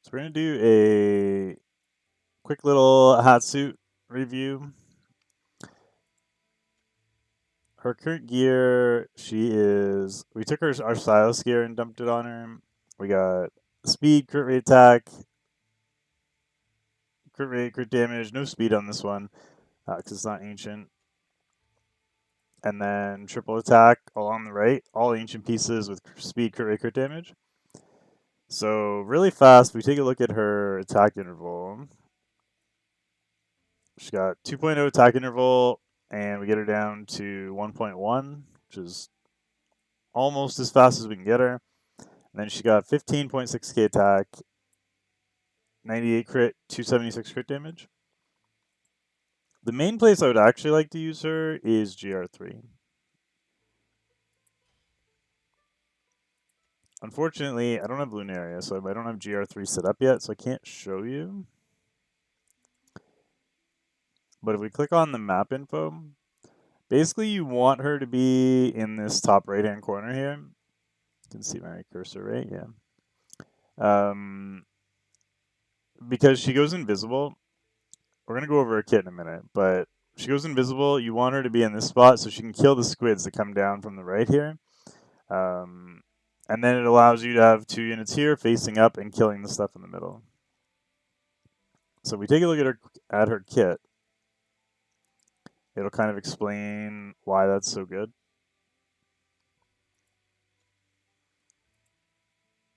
So we're going to do a quick little Hatssut review. Her current gear, we took our stylus gear and dumped it on her. We got speed, crit rate, attack, crit rate, crit damage, no speed on this one because it's not ancient. And then triple attack all on the right, all ancient pieces with speed, crit rate, crit damage. So really fast, we take a look at her attack interval. She's got 2.0 attack interval, and we get her down to 1.1, which is almost as fast as we can get her. And then she got 15.6k attack, 98 crit, 276 crit damage. The main place I would actually like to use her is GR3. Unfortunately, I don't have Lunaria, so I don't have GR3 set up yet, so I can't show you. But if we click on the map info, basically you want her to be in this top right-hand corner here. You can see my cursor, right? Yeah. Because she goes invisible. We're going to go over her kit in a minute, but she goes invisible. You want her to be in this spot so she can kill the squids that come down from the right here. And then it allows you to have 2 units here facing up and killing the stuff in the middle. So we take a look at her kit. It'll kind of explain why that's so good.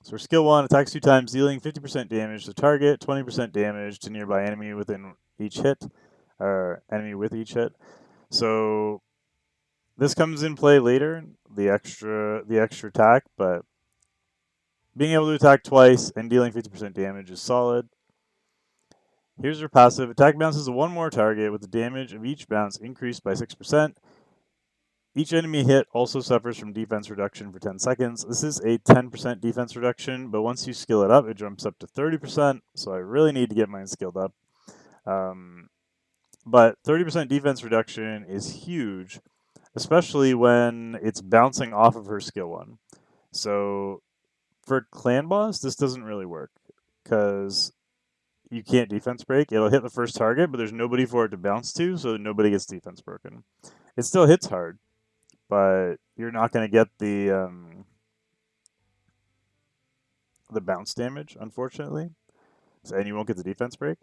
So her skill 1 attacks 2 times, dealing 50% damage to target, 20% damage to nearby enemy within each hit, or enemy with each hit. So this comes in play later, the extra attack, but being able to attack twice and dealing 50% damage is solid. Here's her passive. Attack bounces to one more target with the damage of each bounce increased by 6%. Each enemy hit also suffers from defense reduction for 10 seconds. This is a 10% defense reduction, but once you skill it up, it jumps up to 30%, so I really need to get mine skilled up. But 30% defense reduction is huge, especially when it's bouncing off of her skill 1. So for clan boss, this doesn't really work because you can't defense break. It'll hit the first target, but there's nobody for it to bounce to, so nobody gets defense broken. It still hits hard, but you're not going to get the bounce damage, unfortunately, and you won't get the defense break.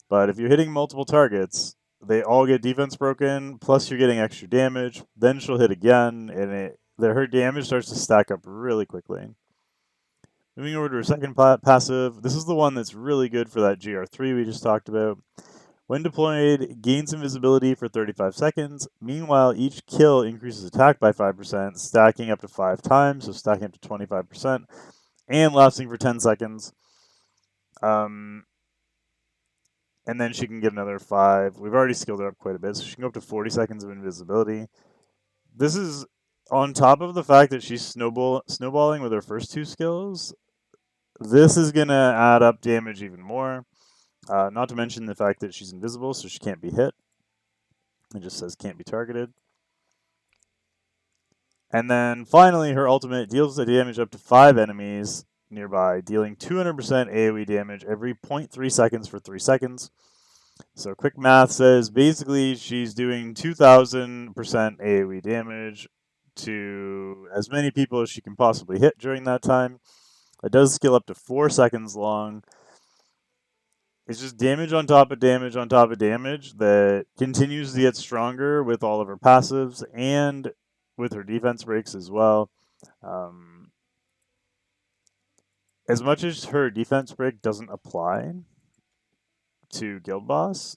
But if you're hitting multiple targets, they all get defense broken, plus you're getting extra damage. Then she'll hit again, and her damage starts to stack up really quickly. Moving over to her second passive, this is the one that's really good for that GR3 we just talked about. When deployed, gains invisibility for 35 seconds. Meanwhile, each kill increases attack by 5%, stacking up to 5 times, so stacking up to 25%, and lasting for 10 seconds. And then she can get another 5. We've already skilled her up quite a bit, so she can go up to 40 seconds of invisibility. This is on top of the fact that she's snowballing with her first 2 skills. This is going to add up damage even more. Not to mention the fact that she's invisible, so she can't be hit. It just says can't be targeted. And then finally, her ultimate deals the damage up to 5 enemies nearby, dealing 200% AoE damage every 0.3 seconds for 3 seconds. So quick math says basically she's doing 2000% AoE damage to as many people as she can possibly hit during that time. It does skill up to 4 seconds long. It's just damage on top of damage on top of damage that continues to get stronger with all of her passives and with her defense breaks as well. As much as her defense break doesn't apply to Guild Boss,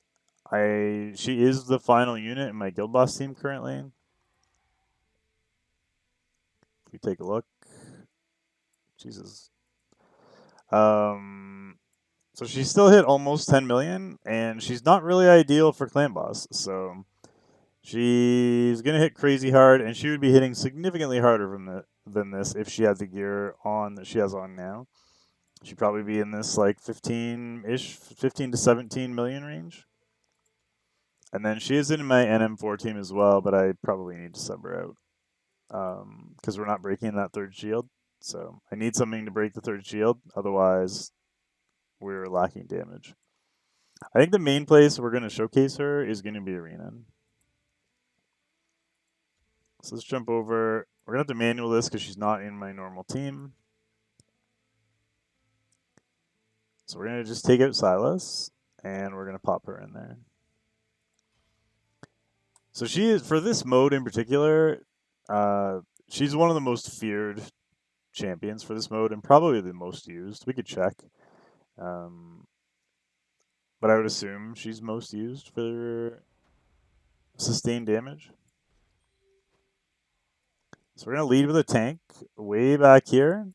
she is the final unit in my Guild Boss team currently. If we take a look. Jesus. So she still hit almost 10 million, and she's not really ideal for Clan Boss, so she's going to hit crazy hard, and she would be hitting significantly harder than this if she had the gear on that she has on now. She'd probably be in this like 15-ish, 15 to 17 million range. And then she is in my NM4 team as well, but I probably need to sub her out because we're not breaking that third shield. So I need something to break the third shield. Otherwise, we're lacking damage. I think the main place we're going to showcase her is going to be Arena. So let's jump over. We're going to have to manual this because she's not in my normal team. So we're going to just take out Silas, and we're going to pop her in there. So she is, for this mode in particular, she's one of the most feared champions for this mode and probably the most used. We could check. But I would assume she's most used for sustained damage. So we're going to lead with a tank way back here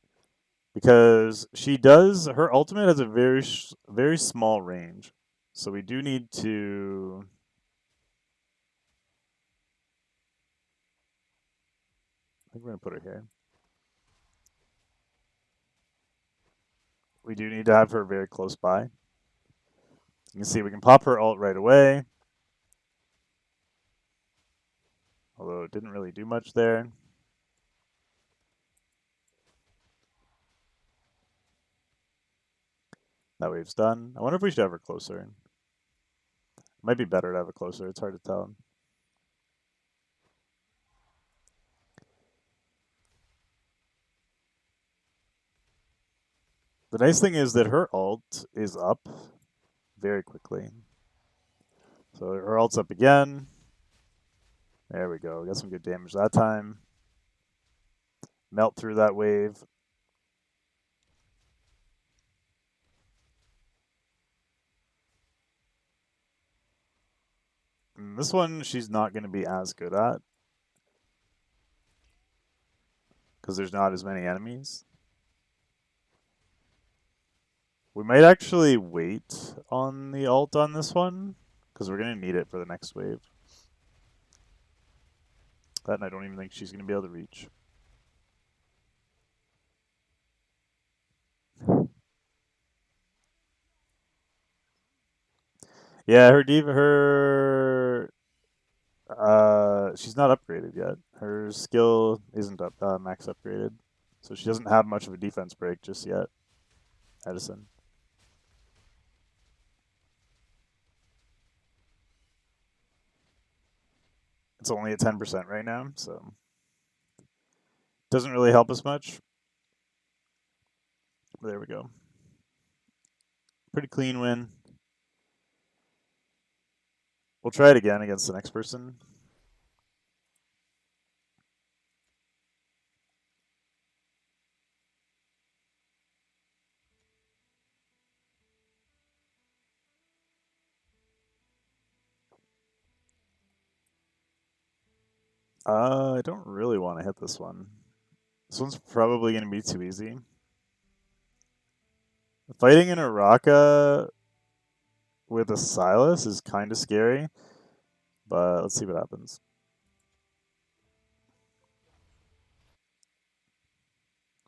because her ultimate has a very small range. So we do need to I think we're going to put her here. We do need to have her very close by. You can see we can pop her ult right away. Although it didn't really do much there. That wave's done. I wonder if we should have her closer. It might be better to have it closer. It's hard to tell. The nice thing is that her ult is up very quickly. So her ult's up again. There we go. Got some good damage that time. Melt through that wave. And this one she's not going to be as good at because there's not as many enemies. We might actually wait on the ult on this one because we're going to need it for the next wave. That and I don't even think she's going to be able to reach. Yeah, she's not upgraded yet. Her skill isn't max upgraded, so she doesn't have much of a defense break just yet. Edison. It's only at 10% right now, so doesn't really help us much. But there we go. Pretty clean win. We'll try it again against the next person. I don't really want to hit this one. This one's probably going to be too easy. Fighting in Araka with a Silas is kind of scary, but let's see what happens.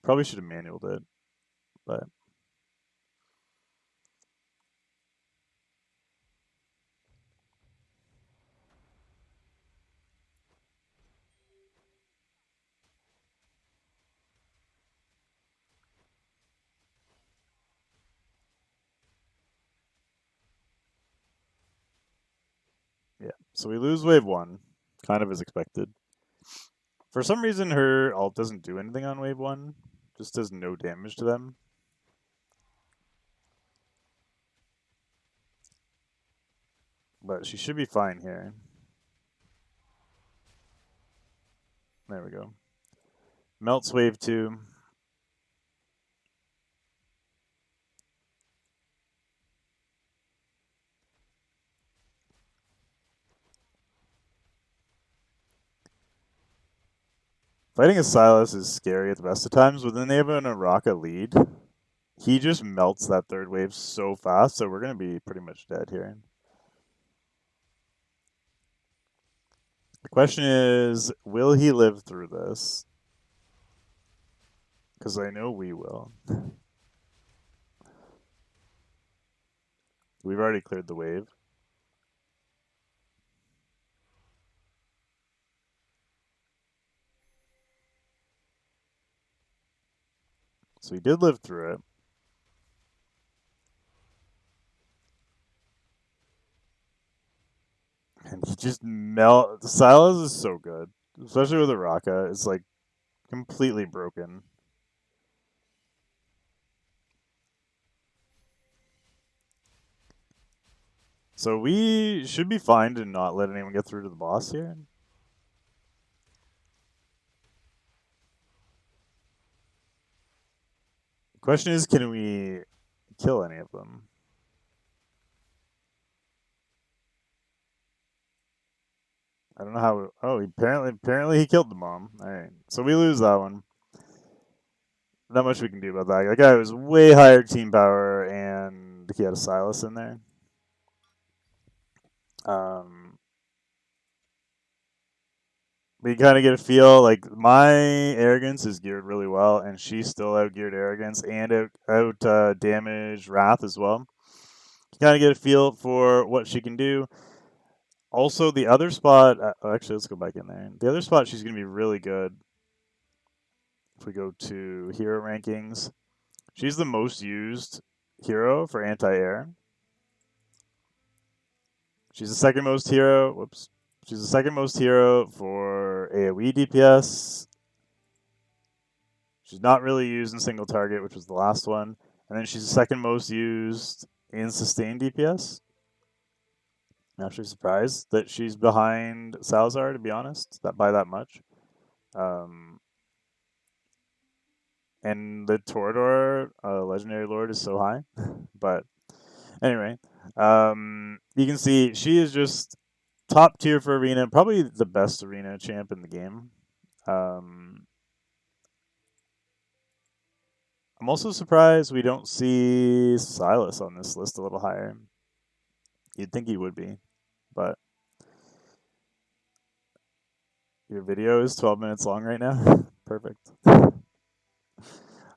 Probably should have manualed it, but yeah. So we lose wave 1, kind of as expected. For some reason, her ult doesn't do anything on wave 1, just does no damage to them. But she should be fine here. There we go. Melts wave 2. Fighting a Silas is scary at the best of times, but then they have an Araka lead. He just melts that third wave so fast, so we're going to be pretty much dead here. The question is, will he live through this? Because I know we will. We've already cleared the wave. So he did live through it. And he just Silas is so good, especially with Araka. It's like completely broken. So we should be fine to not let anyone get through to the boss here. Question is, can we kill any of them? I don't know how. Oh, apparently he killed the mom. All right, so we lose that one. Not much we can do about that. That guy was way higher team power, and he had a Silas in there. Um, but you kind of get a feel like my arrogance is geared really well, and she still out geared arrogance and out damage wrath as well. You kind of get a feel for what she can do. Also, the other spot. Actually, let's go back in there. The other spot she's going to be really good. If we go to hero rankings, she's the most used hero for anti-air. She's the second most hero. Whoops. She's the second most hero for AoE DPS. She's not really used in single target, which was the last one. And then she's the second most used in sustained DPS. I'm actually surprised that she's behind Salazar, to be honest, that by that much. Um, and the Torador legendary lord is so high. But anyway, you can see she is just top tier for arena, probably the best arena champ in the game. I'm also surprised we don't see Silas on this list a little higher. You'd think he would be, but your video is 12 minutes long right now. Perfect.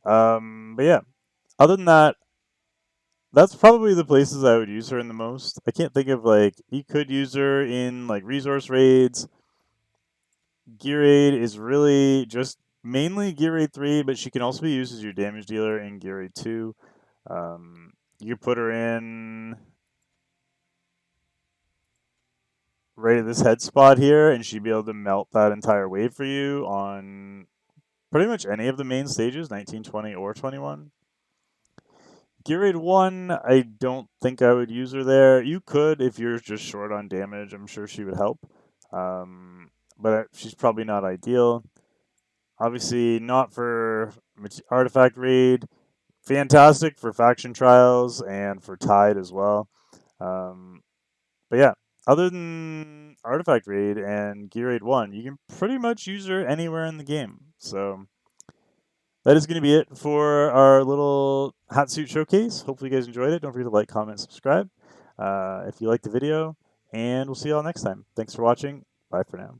But yeah, other than that, that's probably the places I would use her in the most. I can't think of like you could use her in like resource raids. Gear Aid is really just mainly Gear Aid 3, but she can also be used as your damage dealer in Gear Aid 2. You could put her in right at this head spot here, and she'd be able to melt that entire wave for you on pretty much any of the main stages, 19, 20, or 21. Gear Aid 1, I don't think I would use her there. You could if you're just short on damage. I'm sure she would help. But she's probably not ideal. Obviously, not for Artifact Raid. Fantastic for Faction Trials and for Tide as well. But yeah, other than Artifact Raid and Gear Raid 1, you can pretty much use her anywhere in the game. So that is going to be it for our little Hatssut showcase. Hopefully you guys enjoyed it. Don't forget to like, comment, subscribe if you liked the video. And we'll see you all next time. Thanks for watching. Bye for now.